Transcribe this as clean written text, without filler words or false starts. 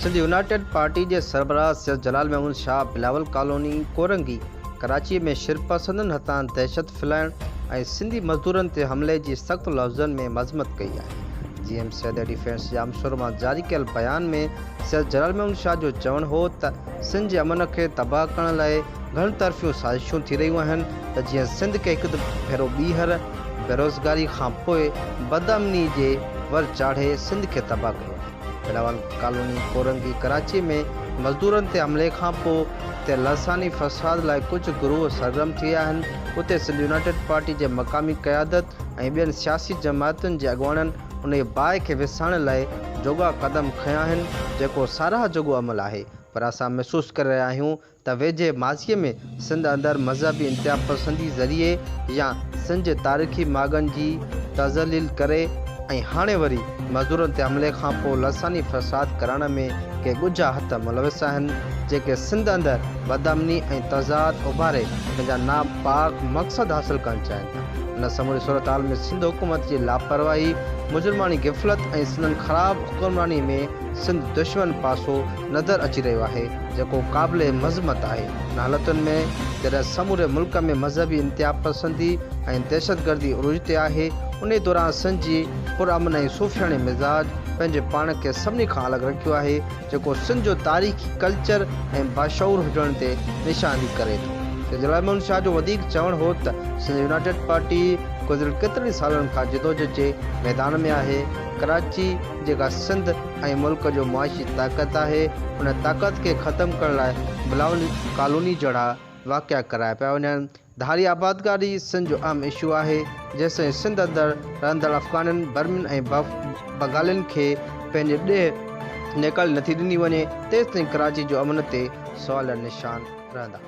Sindh United party के सरबराह सैयद जलाल Mahmud Shah Bilawal colony Korangi Karachi में शिरपसंदन हथां दहशत फैलाइण ऐं सिंधी मज़दूरनि ते हमले की सख्त लफ़्ज़नि में मज़म्मत कई है। जीएम सैयद डिफेंस जामशोर में जारी कयल बयान में सैयद जलाल महमूद शाह जो चवण हो त सिंध के अमन के तबाह करण लाइ घण तरफ़ियूं साज़िशूं थी रहियूं आहिनि त जीअं सिंध के हिकु भेरो ॿीहर बेरोज़गारी खां पोइ बदअमनी जे वर चाढ़े सिंध के तबाह कयो। बिलावल कॉलोनी कोरंगी कराची में मज़दूरनि ते हमले खां पोइ ते लसानी फ़साद लाइ कुछ गुरूह सरगर्म थिया आहिनि। उते सिंध यूनाइटेड पार्टी के मक़ामी क़यादत ऐं ॿियनि सियासी जमातुनि जे अॻुवाणनि उन बाहि खे विसाइण लाइ जोगा क़दम खंया आहिनि जेको साराह जोॻो अमल आहे। पर असां महसूस करे रहिया आहियूं त वेझे माज़ीअ में सिंध अंदरि मज़हबी इंतिहा पसंदी ज़रिए या सिंध जे तारीख़ी मागनि जी तज़लील करे ऐं हाणे वरी मज़दूरनि ते हमले खां पोइ लसानी फ़साद करण में के ॻुझा हथ मुलविस आहिनि जेके सिंध अंदरि बदअमनी ऐं तज़ाद उभारे पंहिंजा नापाक मक़सद हासिल करणु चाहिनि था। इन समूरी सूरत हाल में सिंध हुकूमत की लापरवाही मुजरमानी गिफ़लत ऐं सिंधनि ख़राब हुक्मरानी में सिंध दुश्मन पासो नज़र अची रहियो आहे जेको क़ाबिल मज़म्मत आहे। इन हालतुनि में जॾहिं समूरे मुल्क में मज़हबी इंतिहा पसंदी ऐं दहशतगर्दी उरूज ते आहे उन दौरान सिंध जी पुरअमन ऐं सूफ़ियाणी मिज़ाज पंहिंजे पाण खे सभिनी खां अलॻि रखियो आहे जेको सिंध जो तारीख़ी कल्चर ऐं बाशऊर हुजण ते निशानी करे थो। जलाल महमूद शाह जो वधीक चवण हो त सिंध यूनाइटेड पार्टी गुज़िरियल केतिरनि सालनि खां जिदोजहद जे मैदान में आहे। कराची जेका सिंध ऐं मुल्क जो मुआशी ताक़त आहे उन ताक़त के ख़त्म करण लाइ बिलावल कॉलोनी जहिड़ा वाक़िया कराया पिया वञनि। धारी आबादकारी सिंध जो अहम इशू आहे जंहिंसां सिंध अंदरि रहंदड़ अफ़गाननि बर्मिन ऐं बंगालियुनि खे पंहिंजे ॾे निकल नथी ॾिनी वञे तेसिताईं कराची जो अमन ते सवाल निशान रहंदा।